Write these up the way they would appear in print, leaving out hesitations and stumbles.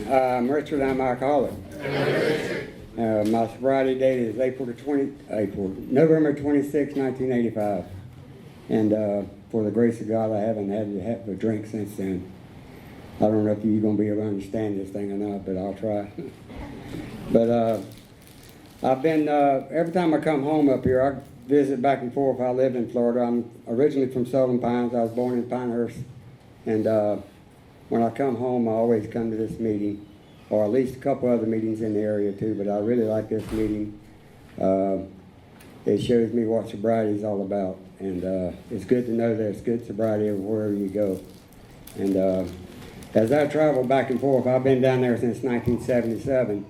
I'm Richard. I'm alcoholic. My sobriety date is November 26, 1985. And for the grace of God, I haven't had to have a drink since then. I don't know if you're going to be able to understand this thing or not, but I'll try. But I've been, every time I come home up here, I visit back and forth. I live in Florida. I'm originally from Southern Pines. I was born in Pinehurst. And when I come home, I always come to this meeting, or at least a couple other meetings in the area too, but I really like this meeting. It shows me what sobriety is all about. And it's good to know there's good sobriety wherever you go. And as I travel back and forth, I've been down there since 1977.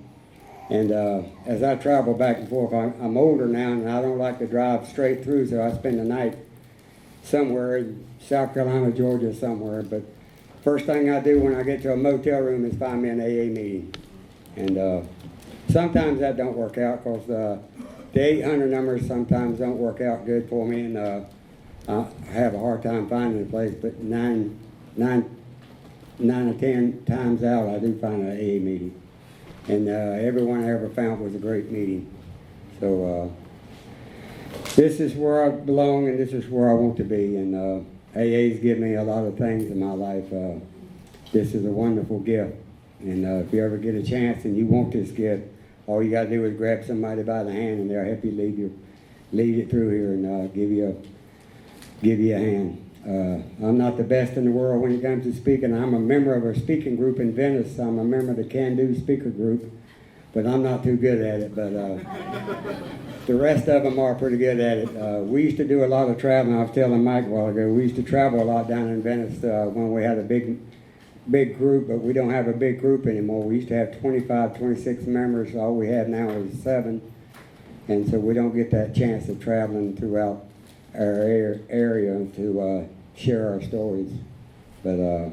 And as I travel back and forth, I'm older now, and I don't like to drive straight through, so I spend the night somewhere in South Carolina, Georgia, somewhere. But first thing I do when I get to a motel room is find me an AA meeting. And sometimes that don't work out because the 800 numbers sometimes don't work out good for me, and I have a hard time finding a place. But nine or 10 times out, I do find an AA meeting. And every one I ever found was a great meeting. So this is where I belong, and this is where I want to be. And AA's given me a lot of things in my life. This is a wonderful gift. And if you ever get a chance and you want this gift, all you got to do is grab somebody by the hand, and they'll help you lead it through here and give you a hand. I'm not the best in the world when it comes to speaking. I'm a member of a speaking group in Venice. I'm a member of the Can Do speaker group, but I'm not too good at it. But the rest of them are pretty good at it. We used to do a lot of traveling. I was telling Mike a while ago, we used to travel a lot down in Venice when we had a big group, but we don't have a big group anymore. We used to have 25, 26 members. All we have now is 7, and so we don't get that chance of traveling throughout our area to share our stories. But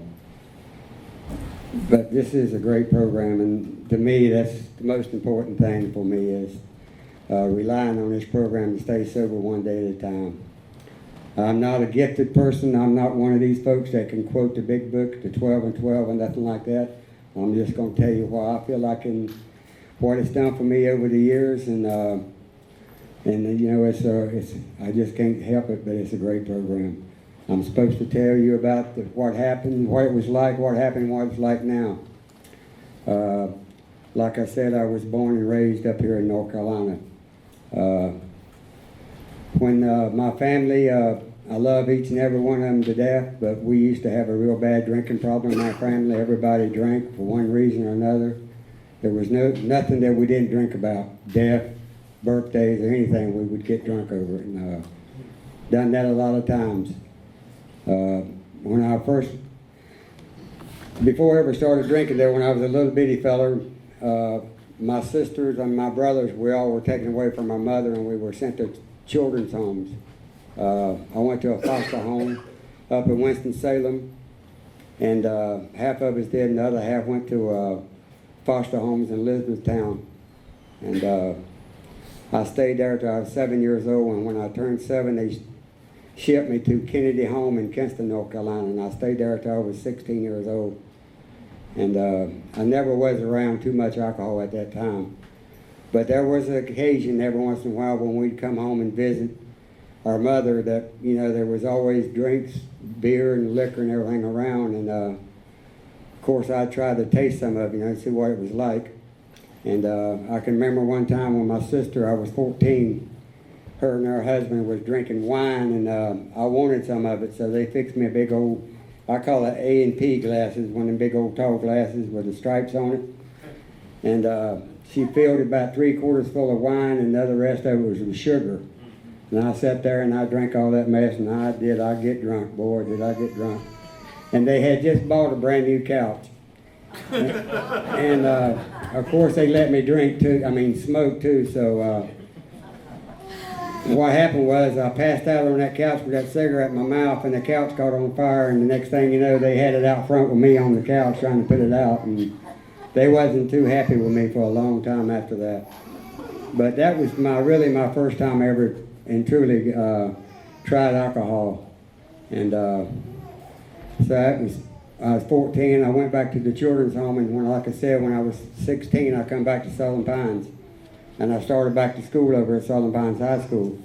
this is a great program, and to me that's the most important thing for me is relying on this program to stay sober one day at a time. I'm not a gifted person. I'm not one of these folks that can quote the big book, the 12 and 12 and nothing like that. I'm just going to tell you what I feel like and what it's done for me over the years, and you know, it's I just can't help it, but it's a great program. I'm supposed to tell you about what happened, what it was like, what happened, what it's like now. Like I said, I was born and raised up here in North Carolina. When my family, I love each and every one of them to death, but we used to have a real bad drinking problem in my family. Everybody drank for one reason or another. There was nothing that we didn't drink about. Death, birthdays, or anything, we would get drunk over it. And done that a lot of times. When I before I ever started drinking there, when I was a little bitty feller, my sisters and my brothers, we all were taken away from our mother, and we were sent to children's homes. I went to a foster home up in Winston-Salem, and half of us did, and the other half went to foster homes in Elizabethtown. And I stayed there till I was 7 years old, and when I turned 7, they shipped me to Kennedy Home in Kinston, North Carolina, and I stayed there till I was 16 years old. And I never was around too much alcohol at that time. But there was an occasion every once in a while when we'd come home and visit our mother that, you know, there was always drinks, beer and liquor and everything around. And of course I tried to taste some of it, you know, see what it was like. And I can remember one time when my sister, I was 14, her and her husband was drinking wine, and I wanted some of it, so they fixed me a big old, I call it A&P glasses, one of them big old tall glasses with the stripes on it. And she filled it about 3/4 full of wine, and the other rest of it was with sugar. And I sat there and I drank all that mess, and I get drunk, boy, did I get drunk. And they had just bought a brand new couch. And of course they let me smoke too, so what happened was I passed out on that couch with that cigarette in my mouth, and the couch caught on fire, and the next thing you know, they had it out front with me on the couch trying to put it out, and they wasn't too happy with me for a long time after that. But that was really my first time ever and truly tried alcohol. And so that was I was 14. I went back to the children's home, and like I said, when I was 16, I come back to Southern Pines, and I started back to school over at Southern Pines High School.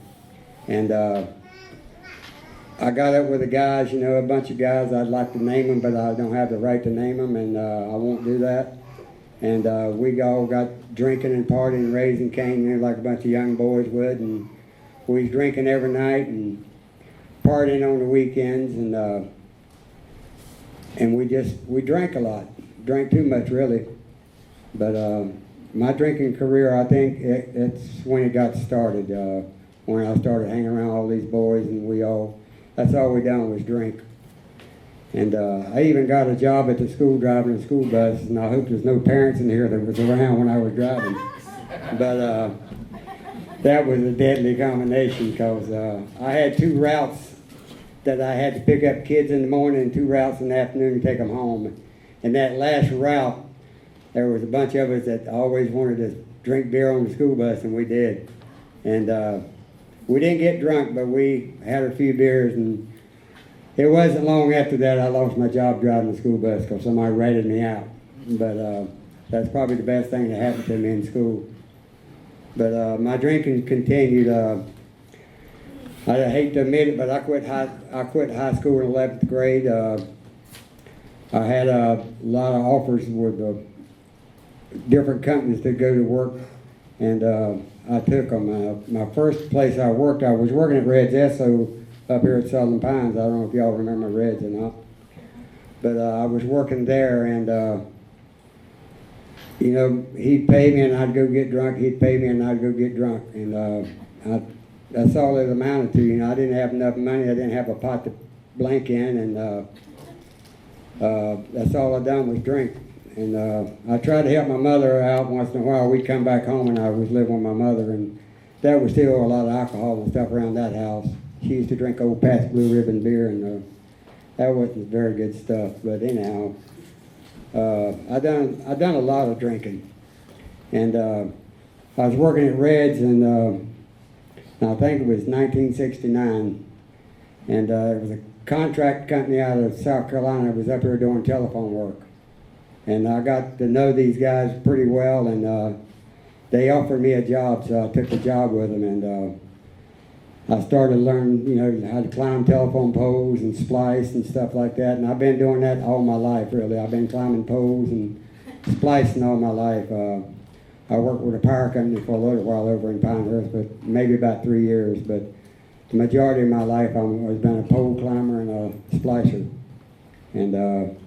And I got up with the guys, a bunch of guys. I'd like to name them, but I don't have the right to name them, and I won't do that. And we all got drinking and partying and raising Cain, like a bunch of young boys would. And we was drinking every night and partying on the weekends, and we drank a lot. Drank too much, really. But my drinking career, I think it's when it got started. When I started hanging around all these boys, and that's all we done was drink. And I even got a job at the school driving a school bus, and I hope there's no parents in here that was around when I was driving. But that was a deadly combination, because I had 2 routes that I had to pick up kids in the morning and 2 routes in the afternoon and take them home. And that last route, there was a bunch of us that always wanted to drink beer on the school bus, and we did. And we didn't get drunk, but we had a few beers, and it wasn't long after that I lost my job driving the school bus because somebody ratted me out. But that's probably the best thing that happened to me in school. But my drinking continued. I hate to admit it, but I quit high school in 11th grade. I had a lot of offers with different companies to go to work, and I took them. My first place I was working at Red's Esso up here at Southern Pines. I don't know if y'all remember Red's or not. But I was working there, and he'd pay me and I'd go get drunk. He'd pay me and I'd go get drunk. And that's all it amounted to. I didn't have enough money. I didn't have a pot to blank in, and that's all I done was drink. And I tried to help my mother out once in a while. We'd come back home, and I was living with my mother, and there was still a lot of alcohol and stuff around that house. She used to drink old Pat's Blue Ribbon beer, and that wasn't very good stuff. But anyhow, I done a lot of drinking, and I was working at Red's, and I think it was 1969, and it was a contract company out of South Carolina. I was up here doing telephone work, and I got to know these guys pretty well, and they offered me a job, so I took the job with them, and I started learning, how to climb telephone poles and splice and stuff like that, and I've been doing that all my life, really. I've been climbing poles and splicing all my life. I worked with a power company for a little while over in Pinehurst, but maybe about 3 years, but the majority of my life I've been a pole climber and a splicer, and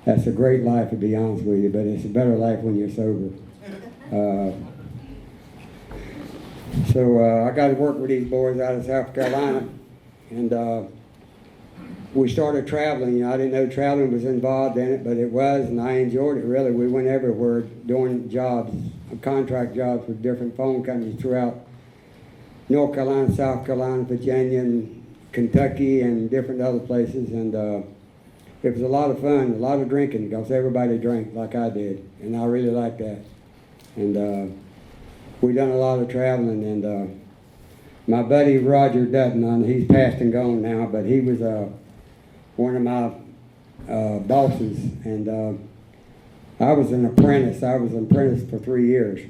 that's a great life, to be honest with you, but it's a better life when you're sober. So I got to work with these boys out of South Carolina, and we started traveling. I didn't know traveling was involved in it, but it was, and I enjoyed it, really. We went everywhere doing jobs, contract jobs with different phone companies throughout North Carolina, South Carolina, Virginia, and Kentucky, and different other places, and it was a lot of fun, a lot of drinking, because everybody drank like I did, and I really liked that. And we done a lot of traveling, and my buddy Roger Dutton, he's passed and gone now, but he was one of my bosses, and I was an apprentice. I was an apprentice for 3 years,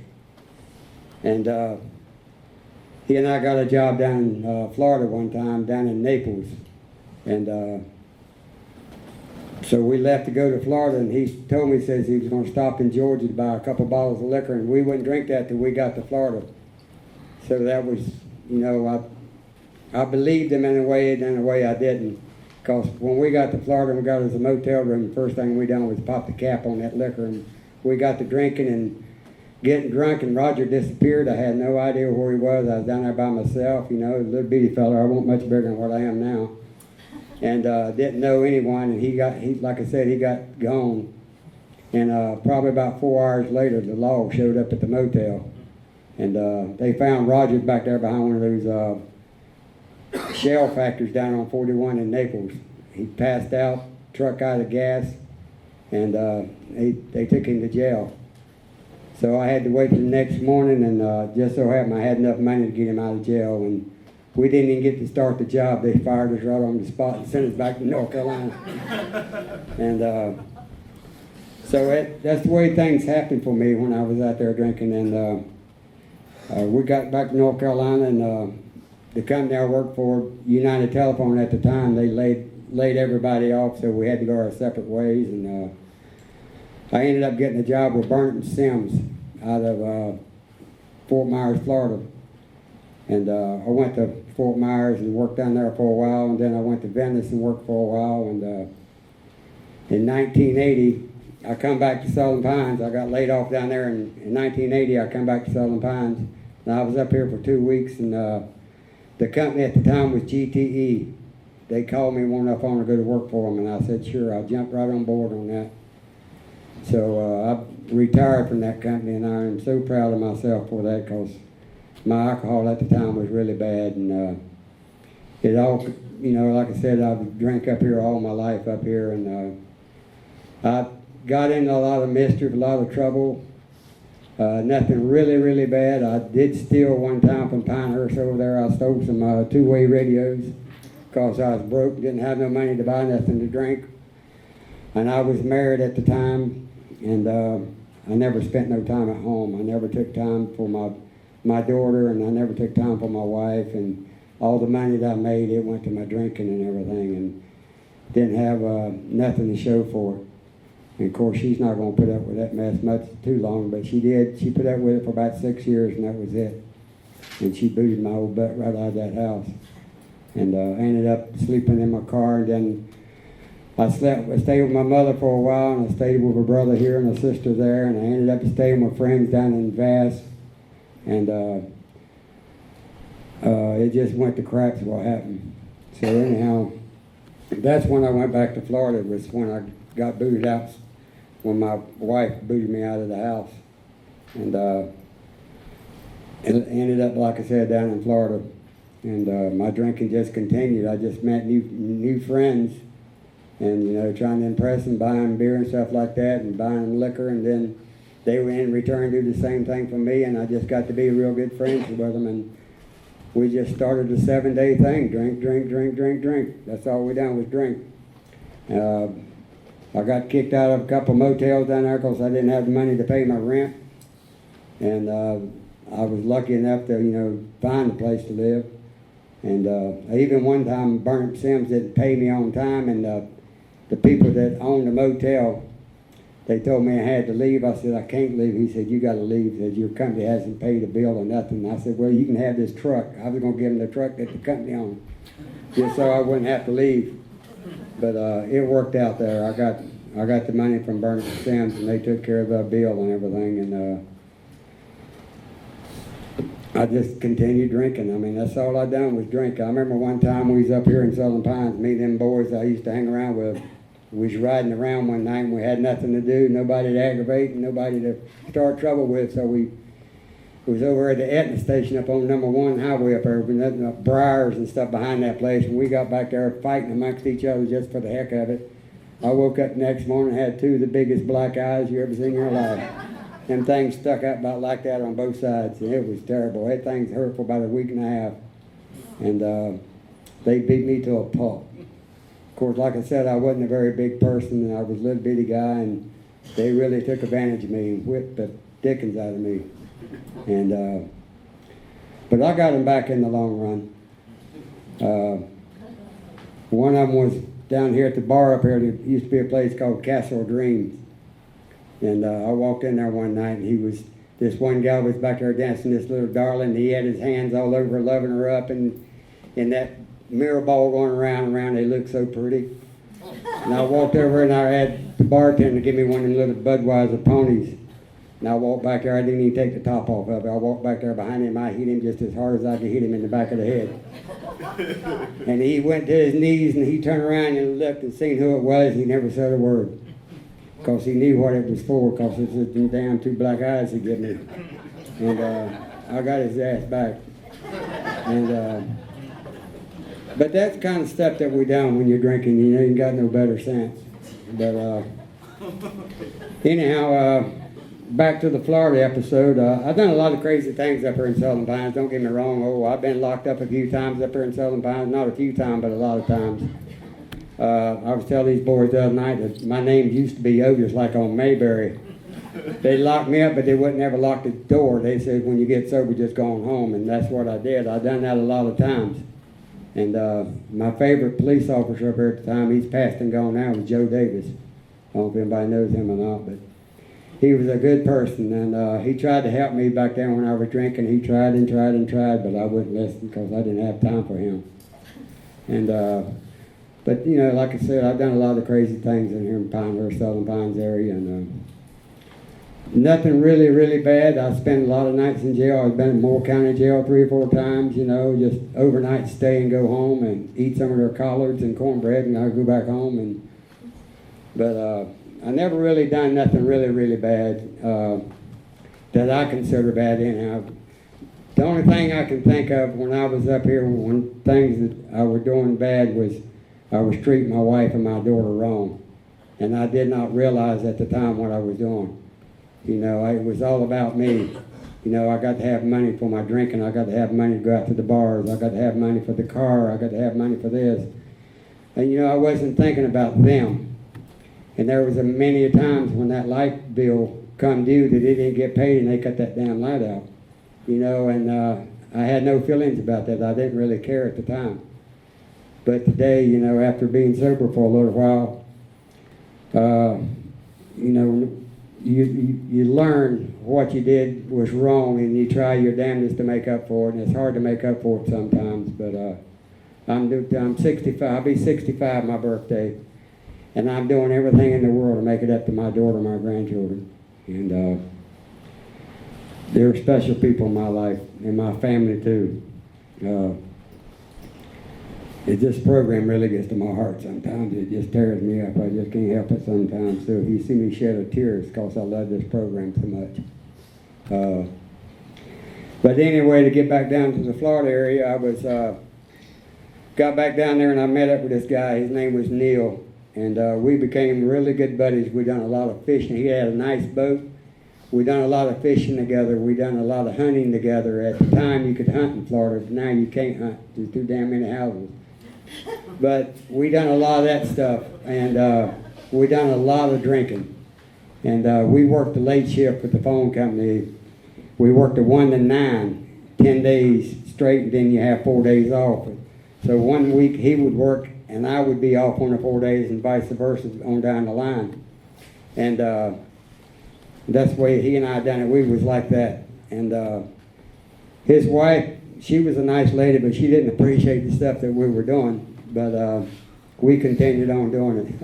and he and I got a job down in Florida one time, down in Naples, and so we left to go to Florida, and he told me, says he was going to stop in Georgia to buy a couple bottles of liquor, and we wouldn't drink that till we got to Florida. So that was, I believed him in a way, and in a way I didn't. Because when we got to Florida and we got us a motel room, the first thing we done was pop the cap on that liquor, and we got to drinking and getting drunk, and Roger disappeared. I had no idea where he was. I was down there by myself, a little bitty fella. I wasn't much bigger than what I am now. And didn't know anyone, and he like I said, he got gone. And probably about 4 hours later, the law showed up at the motel, and they found Roger back there behind one of those shell factories down on 41 in Naples. He passed out, truck out of gas, and they took him to jail. So I had to wait till the next morning, and just so happened I had enough money to get him out of jail, and we didn't even get to start the job. They fired us right on the spot and sent us back to North Carolina. And so that's the way things happened for me when I was out there drinking. And we got back to North Carolina, and the company I worked for, United Telephone at the time, they laid everybody off, so we had to go our separate ways. And I ended up getting a job with Burnett & Sims out of Fort Myers, Florida. And I went to Fort Myers and worked down there for a while, and then I went to Venice and worked for a while. And in 1980, I come back to Southern Pines. I got laid off down there in 1980. I come back to Southern Pines, and I was up here for 2 weeks. And the company at the time was GTE. They called me, wanted if I wanted to go to work for them, and I said sure. I jumped right on board on that. So I retired from that company, and I am so proud of myself for that, because my alcohol at the time was really bad. And it all, like I said, I've drank up here all my life up here, and I got into a lot of mischief, a lot of trouble. Nothing really, really bad. I did steal one time from Pinehurst over there. I stole some two-way radios because I was broke, didn't have no money to buy nothing to drink. And I was married at the time, and I never spent no time at home. I never took time for my daughter, and I never took time for my wife. And all the money that I made, it went to my drinking and everything, and didn't have nothing to show for it. And of course, she's not going to put up with that mess much too long, but she did. She put up with it for about 6 years, and that was it. And she booted my old butt right out of that house. And I ended up sleeping in my car, and then I stayed with my mother for a while, and I stayed with my brother here and a sister there, and I ended up staying with friends down in Vass. And it just went to crap is what happened. So anyhow, that's when I went back to Florida, was when I got booted out, when my wife booted me out of the house. And it ended up, like I said, down in Florida. And my drinking just continued. I just met new friends, and trying to impress them, buying beer and stuff like that, and buying liquor, and then they would in return do the same thing for me, and I just got to be real good friends with them. And we just started a 7-day thing: drink, drink, drink, drink, drink. That's all we done was drink. I got kicked out of a couple motels down there because I didn't have the money to pay my rent, and I was lucky enough to find a place to live. And even one time, Burnett Sims didn't pay me on time, and the people that owned the motel, they told me I had to leave. I said, I can't leave. He said, you got to leave. He said, your company hasn't paid a bill or nothing. And I said, well, you can have this truck. I was going to give him the truck that the company owned, just so I wouldn't have to leave. But it worked out there. I got the money from Burnett Sims, and they took care of the bill and everything. And I just continued drinking. I mean, that's all I done was drink. I remember one time we was up here in Southern Pines, me and them boys I used to hang around with. We was riding around one night, and we had nothing to do, nobody to aggravate, and nobody to start trouble with. So we was over at the Etna station up on number 1 highway up there, with nothing but briars and stuff behind that place. And we got back there fighting amongst each other just for the heck of it. I woke up the next morning and had 2 of the biggest black eyes you ever seen in your life. Them things stuck out about like that on both sides, and it was terrible. That things hurt for about a week and a half, and they beat me to a pulp. Of course, like I said, I wasn't a very big person, and I was a little bitty guy, and they really took advantage of me and whipped the dickens out of me. And but I got them back in the long run. One of them was down here at the bar up here. There used to be a place called Castle Dreams. And I walked in there one night, and this one guy was back there dancing this little darling. He had his hands all over her, loving her up, and in that mirror ball going around and around. They looked so pretty. And I walked over, and I had the bartender give me one of them little Budweiser ponies. And I walked back there. I didn't even take the top off of it. I walked back there behind him. I hit him just as hard as I could hit him in the back of the head. And he went to his knees, and he turned around and looked and seen who it was, and he never said a word. Because he knew what it was for, because it's just them damn 2 black eyes he gave me. And I got his ass back. And but that's the kind of stuff that we done when you're drinking. You ain't got no better sense. But anyhow, back to the Florida episode. I've done a lot of crazy things up here in Southern Pines. Don't get me wrong. Oh, I've been locked up a few times up here in Southern Pines. Not a few times, but a lot of times. I was telling these boys the other night that my name used to be Otis, like on Mayberry. They locked me up, but they wouldn't ever lock the door. They said, when you get sober, just go on home. And that's what I did. I've done that a lot of times. And my favorite police officer up here at the time, he's passed and gone now, was Joe Davis. I don't know if anybody knows him or not, but he was a good person. And he tried to help me back then when I was drinking. He tried and tried and tried, but I wouldn't listen because I didn't have time for him. And but, you know, like I said, I've done a lot of crazy things in here in Pinehurst, Southern Pines area, and nothing really, really bad. I spent a lot of nights in jail. I've been in Moore County Jail 3 or 4 times, you know, just overnight stay and go home and eat some of their collards and cornbread, and I go back home. But I never really done nothing really, really bad that I consider bad anyhow. The only thing I can think of when I was up here, when things that I was doing bad was I was treating my wife and my daughter wrong. And I did not realize at the time what I was doing. You know, it was all about me. You know, I got to have money for my drinking. I got to have money to go out to the bars. I got to have money for the car. I got to have money for this. And, you know, I wasn't thinking about them. And there was many times when that light bill come due that it didn't get paid and they cut that damn light out. You know, and I had no feelings about that. I didn't really care at the time. But today, you know, after being sober for a little while, you know, you learn what you did was wrong, and you try your damnedest to make up for it, and it's hard to make up for it sometimes. But I'm 65. I'll be 65 my birthday, and I'm doing everything in the world to make it up to my daughter and my grandchildren. And they're special people in my life, and my family too. This program really gets to my heart sometimes. It just tears me up. I just can't help it sometimes. So if you see me shed a tear, it's because I love this program so much. But anyway, to get back down to the Florida area, I was got back down there and I met up with this guy. His name was Neil. And we became really good buddies. We done a lot of fishing. He had a nice boat. We done a lot of fishing together. We done a lot of hunting together. At the time, you could hunt in Florida. But now you can't hunt. There's too damn many houses. But we done a lot of that stuff, and we done a lot of drinking. And we worked the late shift with the phone company. We worked a 1 to 9, 10 days straight, and then you have 4 days off. So 1 week he would work, and I would be off on the 4 days, and vice versa on down the line. And that's the way he and I done it. We was like that. And his wife, she was a nice lady, but she didn't appreciate the stuff that we were doing. But we continued on doing it.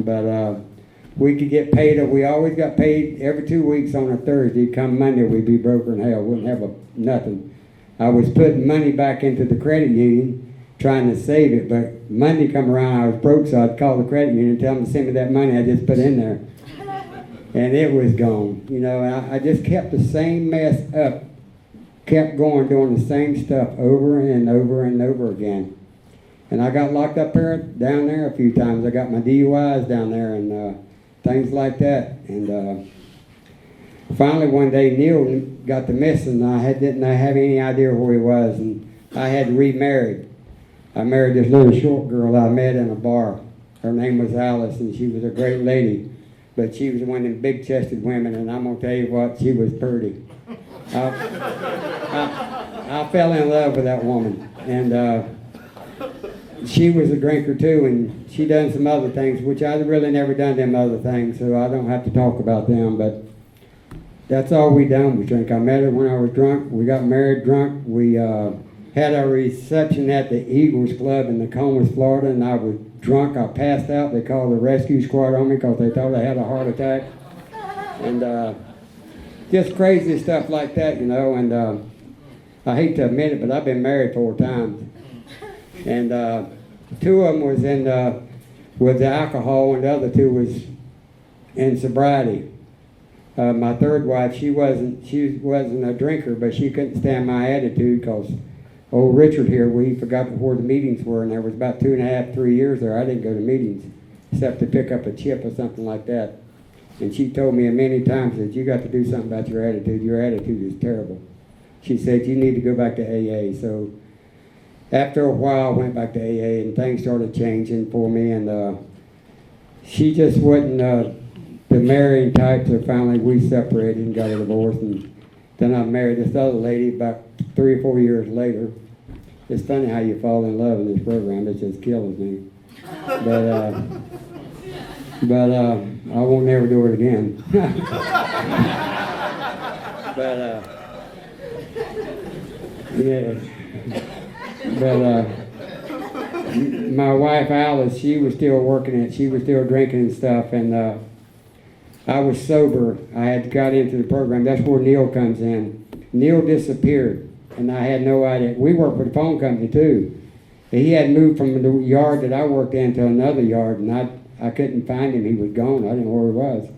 But we could get paid. We always got paid every 2 weeks on a Thursday. Come Monday, we'd be broker in hell. Wouldn't have nothing. I was putting money back into the credit union, trying to save it. But Monday come around, I was broke, so I'd call the credit union and tell them to send me that money I just put in there. And it was gone. You know, I just kept the same mess up. Kept going, doing the same stuff over and over and over again. And I got locked up down there a few times. I got my DUIs down there and things like that. And finally one day Neil got to missing. Didn't have any idea where he was, and I had remarried. I married this little short girl I met in a bar. Her name was Alice, and she was a great lady. But she was one of them big-chested women, and I'm going to tell you what, she was pretty. I fell in love with that woman, and she was a drinker too, and she done some other things, which I really never done them other things, so I don't have to talk about them, but that's all we done was drink. I met her when I was drunk. We got married drunk. We had our reception at the Eagles Club in Nokomis, Florida, and I was drunk. I passed out. They called the rescue squad on me because they thought I had a heart attack. And just crazy stuff like that, you know. And I hate to admit it, but I've been married 4 times. And 2 of them was in with the alcohol, and the other 2 was in sobriety. My third wife, she wasn't a drinker, but she couldn't stand my attitude because old Richard here, we forgot where the meetings were, and there was about 2.5, 3 years there. I didn't go to meetings except to pick up a chip or something like that. And she told me many times that you got to do something about your attitude. Your attitude is terrible. She said, you need to go back to AA. So after a while, I went back to AA, and things started changing for me. And she just wasn't the marrying type, so finally we separated and got a divorce. And then I married this other lady about 3 or 4 years later. It's funny how you fall in love in this program. It just kills me. But I won't never do it again. But yeah. But my wife Alice, she was still working it. She was still drinking and stuff, and I was sober. I had got into the program. That's where Neil comes in. Neil disappeared, and I had no idea. We worked for the phone company too. He had moved from the yard that I worked in to another yard, and I couldn't find him. He was gone. I didn't know where he was.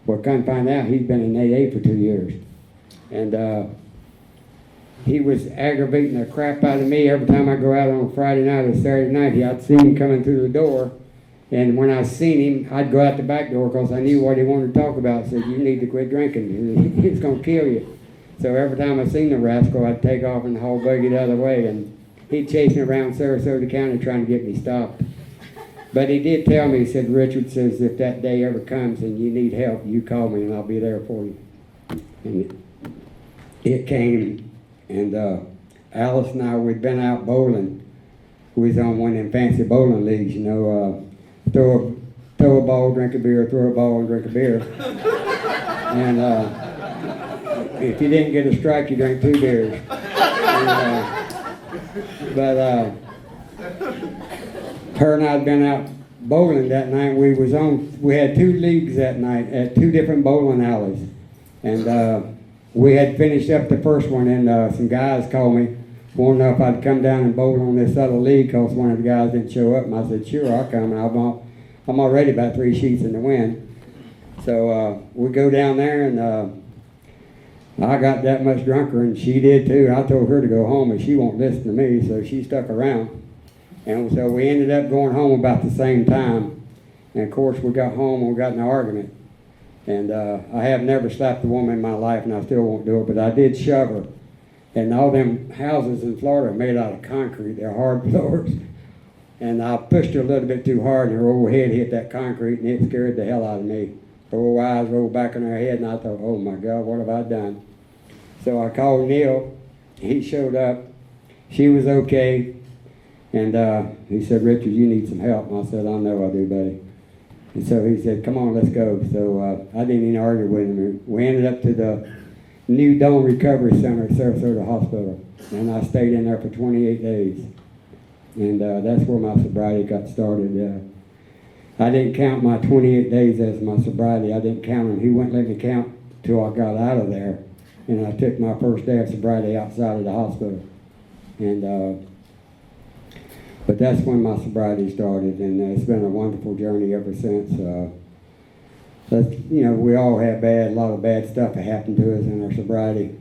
Well, come find out, he'd been in AA for 2 years. And he was aggravating the crap out of me every time I go out on a Friday night or Saturday night. I'd see him coming through the door, and when I seen him, I'd go out the back door because I knew what he wanted to talk about. I said, you need to quit drinking. He's going to kill you. So every time I seen the rascal, I'd take off and haul buggy the other way, and he'd chase me around Sarasota County trying to get me stopped. But he did tell me, he said, Richard says, if that day ever comes and you need help, you call me and I'll be there for you. And it came, and Alice and I, we'd been out bowling. We was on one of them fancy bowling leagues, you know, throw a ball, drink a beer, throw a ball and drink a beer. And if you didn't get a strike, you drank 2 beers. But her and I had been out bowling that night. We had 2 leagues that night at 2 different bowling alleys. And we had finished up the first one, and some guys called me, wanted to know if I'd come down and bowl on this other league because one of the guys didn't show up. And I said, sure, I'll come. And I'm already about 3 sheets in the wind. So we go down there, and I got that much drunker, and she did too. I told her to go home, and she won't listen to me, so she stuck around. And so we ended up going home about the same time. And of course, we got home and we got in an argument. And I have never slapped a woman in my life, and I still won't do it, but I did shove her. And all them houses in Florida are made out of concrete. They're hard floors. And I pushed her a little bit too hard, and her old head hit that concrete, and it scared the hell out of me. Her old eyes rolled back in her head, and I thought, oh my God, what have I done? So I called Neil. He showed up. She was okay. And he said, Richard, you need some help. And I said, I know I do, buddy. And so he said, come on, let's go. So I didn't even argue with him. We ended up to the New Dawn Recovery Center at Sarasota Hospital. And I stayed in there for 28 days. And that's where my sobriety got started. I didn't count my 28 days as my sobriety. I didn't count them. He wouldn't let me count till I got out of there. And I took my first day of sobriety outside of the hospital. And but that's when my sobriety started, and it's been a wonderful journey ever since. We all have a lot of bad stuff that happened to us in our sobriety.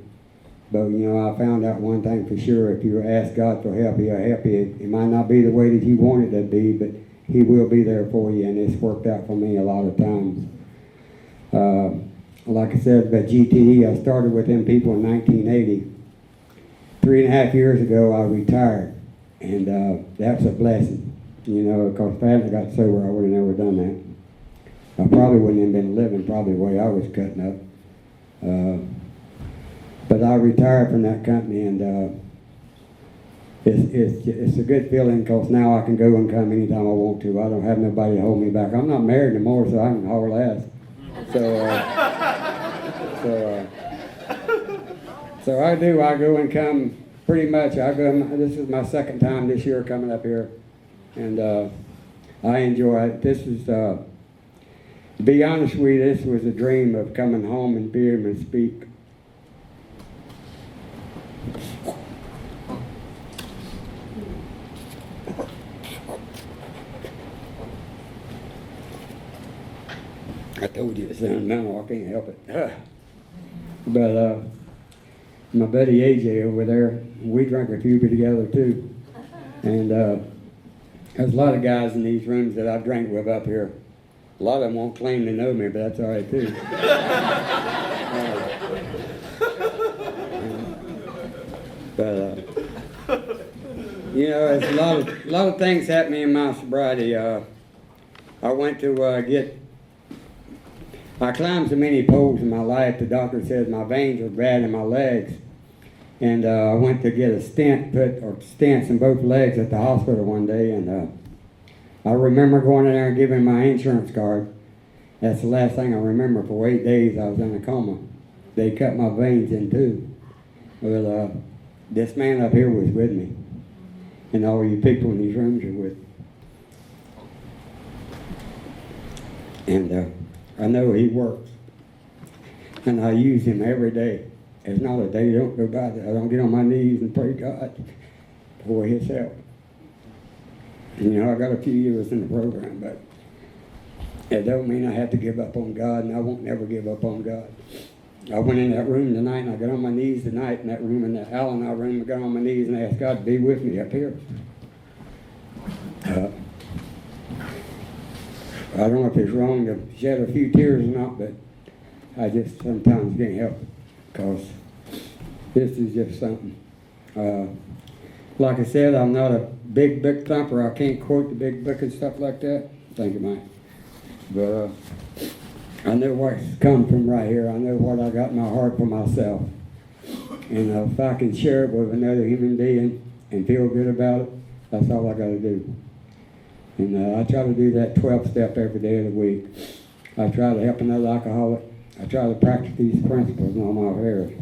But, I found out one thing for sure. If you ask God for help, He'll help you. It might not be the way that you want it to be, but He will be there for you, and it's worked out for me a lot of times. Like I said, the GTE, I started with them people in 1980. 3.5 years ago, I retired. And that's a blessing, because if I hadn't got sober, I would have never done that. I probably wouldn't have been living probably the way I was cutting up. But I retired from that company, and it's a good feeling because now I can go and come anytime I want to. I don't have nobody to hold me back. I'm not married anymore, so I can haul ass. So I go and come. Pretty much, this is my second time this year coming up here, and I enjoy it. This is, to be honest with you, this was a dream of coming home and being able to speak. I told you it's sentimental, I can't help it. But my buddy AJ over there, we drank a few together too. And there's a lot of guys in these rooms that I drank with up here. A lot of them won't claim to know me, but that's all right too. You know, there's a lot of things happening in my sobriety. I went to I climbed so many poles in my life. The doctor says my veins are bad in my legs, and I went to get a stent stents in both legs at the hospital one day, and I remember going in there and giving my insurance card. That's the last thing I remember. For 8 days I was in a coma. They cut my veins in two. Well, this man up here was with me, and all you people in these rooms are with. And I know he works, and I use him every day. There's not a day don't go by that I don't get on my knees and pray God for his help. And, you know, I got a few years in the program, but it don't mean I have to give up on God, and I won't never give up on God. I went in that room tonight, and I got on my knees tonight in that room, in that Al and I room. I got on my knees and asked God to be with me up here. I don't know if it's wrong to shed a few tears or not, but I just sometimes can't help it, because this is just something. Like I said, I'm not a big book thumper. I can't quote the big book and stuff like that. I think it might. But I know what's come from right here. I know what I got in my heart for myself. And if I can share it with another human being and feel good about it, that's all I got to do. And I try to do that 12th step every day of the week. I try to help another alcoholic. I try to practice these principles in all my affairs.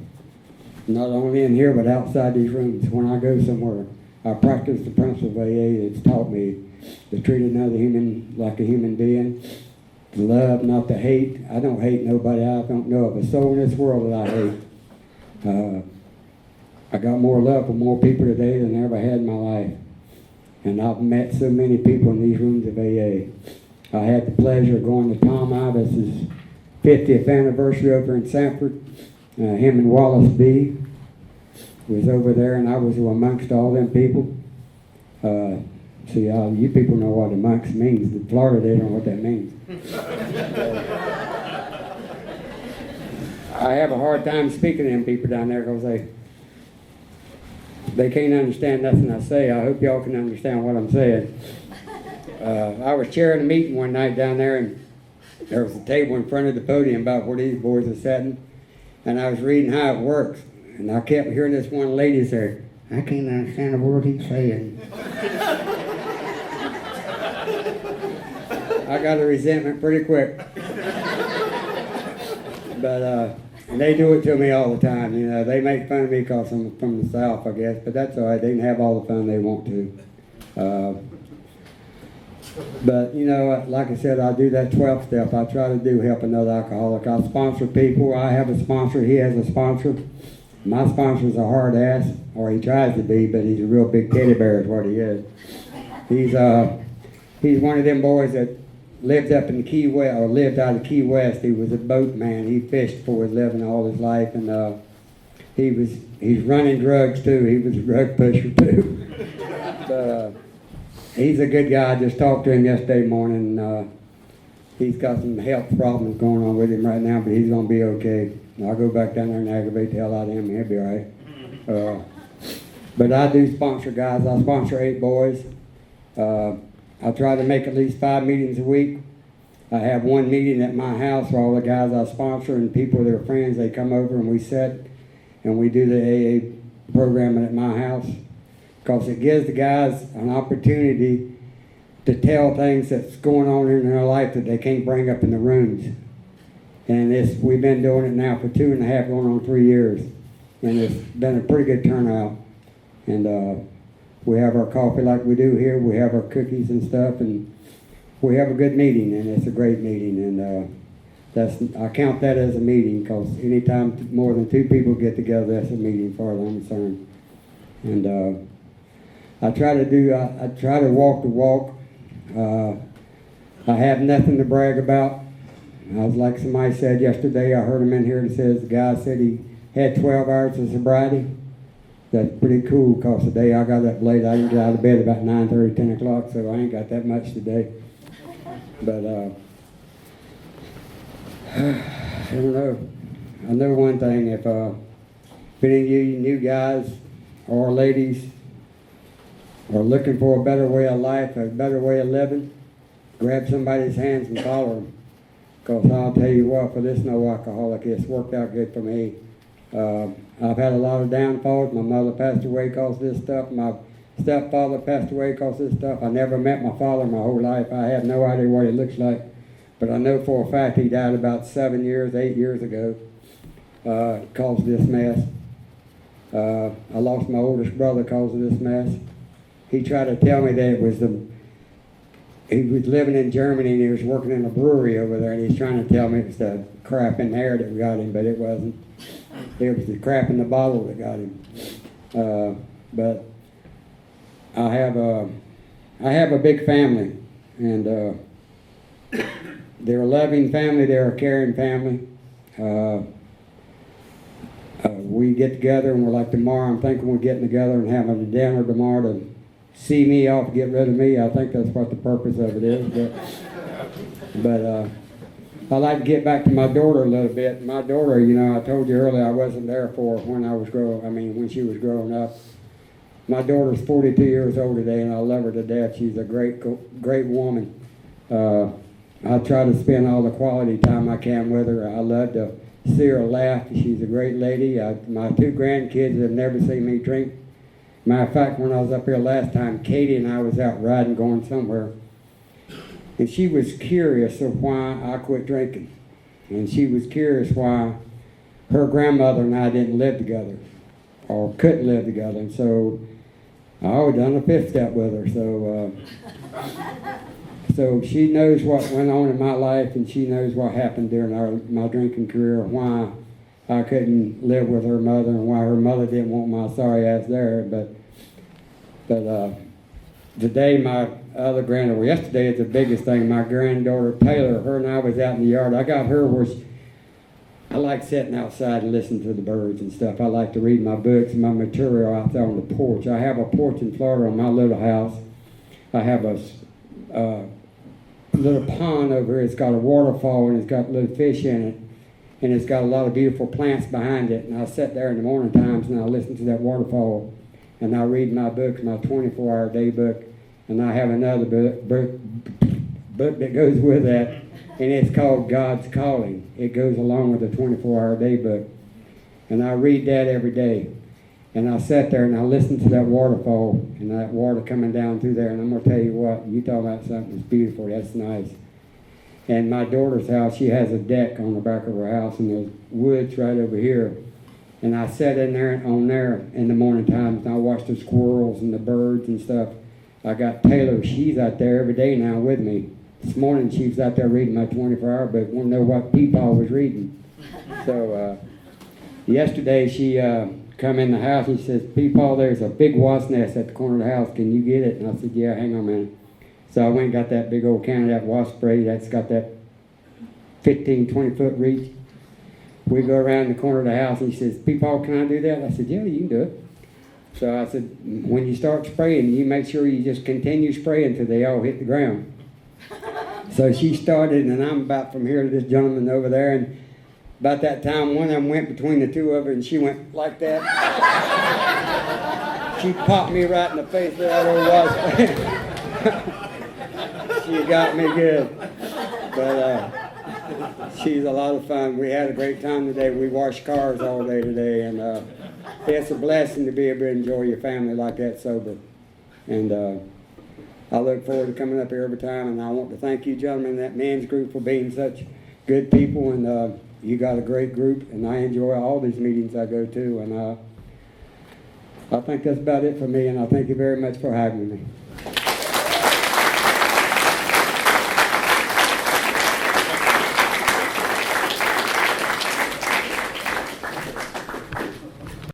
Not only in here, but outside these rooms. When I go somewhere, I practice the principle of AA that's taught me to treat another human like a human being, to love, not to hate. I don't hate nobody. I don't know of a soul in this world that I hate. I got more love for more people today than I ever had in my life. And I've met so many people in these rooms of AA. I had the pleasure of going to Tom Ivis's 50th anniversary over in Sanford. Him and Wallace B. was over there, and I was amongst all them people. See, you people know what amongst means. In Florida, they don't know what that means. I have a hard time speaking to them people down there because they can't understand nothing I say. I hope y'all can understand what I'm saying. I was chairing a meeting one night down there, and there was a table in front of the podium about where these boys are sitting, and I was reading how it works, and I kept hearing this one lady say, "I can't understand a word he's saying." I got a resentment pretty quick. But they do it to me all the time. You know, they make fun of me because I'm from the South, I guess, but that's all right. They can have all the fun they want to. But, you know, like I said, I do that 12th step. I try to help another alcoholic. I sponsor people. I have a sponsor. He has a sponsor. My sponsor's a hard ass, or he tries to be, but he's a real big teddy bear is what he is. He's one of them boys that lived up in Key West, or lived out of Key West. He was a boatman. He fished for his living all his life, and he's running drugs too. He was a drug pusher too. But he's a good guy. I just talked to him yesterday morning. He's got some health problems going on with him right now, but he's gonna be okay. I'll go back down there and aggravate the hell out of him, and he'll be all right. But I do sponsor guys. I sponsor 8 boys. I try to make at least 5 meetings a week. I have one meeting at my house for all the guys I sponsor and people that are friends. They come over and we sit and we do the AA programming at my house, because it gives the guys an opportunity to tell things that's going on in their life that they can't bring up in the rooms. And we've been doing it now for 2.5, going on 3 years. And it's been a pretty good turnout. And we have our coffee like we do here. We have our cookies and stuff, and we have a good meeting, and it's a great meeting. And I count that as a meeting, because anytime more than 2 people get together, that's a meeting, as far as I'm concerned. And I try to walk the walk. I have nothing to brag about. I was like somebody said yesterday. I heard him in here that says the guy said he had 12 hours of sobriety. That's pretty cool, because today I got up late. I didn't get out of bed about 9:30, 10 o'clock, so I ain't got that much today. But I don't know. I know one thing, if any of you new guys or ladies are looking for a better way of life, a better way of living, grab somebody's hands and follow them. Because I'll tell you what, for this no alcoholic, it's worked out good for me. I've had a lot of downfalls. My mother passed away because of this stuff. My stepfather passed away because of this stuff. I never met my father my whole life. I have no idea what he looks like. But I know for a fact he died about 8 years ago because of this mess. I lost my oldest brother because of this mess. He tried to tell me that it was he was living in Germany and he was working in a brewery over there, and he's trying to tell me it was the crap in there that got him, but it wasn't. It was the crap in the bottle that got him. But I have a big family, and they're a loving family, they're a caring family. We get together, and we're like tomorrow, I'm thinking we're getting together and having a dinner tomorrow to see me off, get rid of me. I think that's what the purpose of it is. But I like to get back to my daughter a little bit. My daughter, you know, I told you earlier I wasn't there for when when she was growing up. My daughter's 42 years old today, and I love her to death. She's a great woman. I try to spend all the quality time I can with her. I love to see her laugh. She's a great lady. My 2 grandkids have never seen me drink. Matter of fact, when I was up here last time, Katie and I was out riding, going somewhere, and she was curious of why I quit drinking. And she was curious why her grandmother and I didn't live together, or couldn't live together. And so I always done a 5th step with her. So she knows what went on in my life, and she knows what happened during my drinking career, why I couldn't live with her mother, and why her mother didn't want my sorry ass there. But today, my other granddaughter, yesterday is the biggest thing. My granddaughter Taylor, her and I was out in the yard. I got her where I like sitting outside and listening to the birds and stuff. I like to read my books and my material out there on the porch. I have a porch in Florida on my little house. I have a little pond over here. It's got a waterfall, and it's got little fish in it. And it's got a lot of beautiful plants behind it. And I sit there in the morning times and I listen to that waterfall, and I read my book, my 24-hour day book, and I have another book that goes with that, and it's called God's Calling. It goes along with the 24-hour day book. And I read that every day. And I sit there and I listen to that waterfall and that water coming down through there, and I'm going to tell you what, you talk about something that's beautiful, that's nice. And my daughter's house, she has a deck on the back of her house, and there's woods right over here. And I sat in there in the morning times, and I watched the squirrels and the birds and stuff. I got Taylor, she's out there every day now with me. This morning she was out there reading my 24-hour book, wanted to know what Peepaw was reading. So yesterday she come in the house and she says, Peepaw, there's a big wasp nest at the corner of the house, can you get it? And I said, yeah, hang on a minute. So I went and got that big old can of that wasp spray that's got that 15, 20-foot reach. We go around the corner of the house, and he says, Peepaw, can I do that? I said, yeah, you can do it. So I said, when you start spraying, you make sure you just continue spraying until they all hit the ground. So she started, and I'm about from here to this gentleman over there, and about that time, one of them went between the two of her, and she went like that. She popped me right in the face with that old wasp. She got me good. But she's a lot of fun. We had a great time today. We washed cars all day today, and it's a blessing to be able to enjoy your family like that sober. And I look forward to coming up here every time, and I want to thank you gentlemen, that men's group, for being such good people, and you got a great group, and I enjoy all these meetings I go to, and I think that's about it for me, and I thank you very much for having me.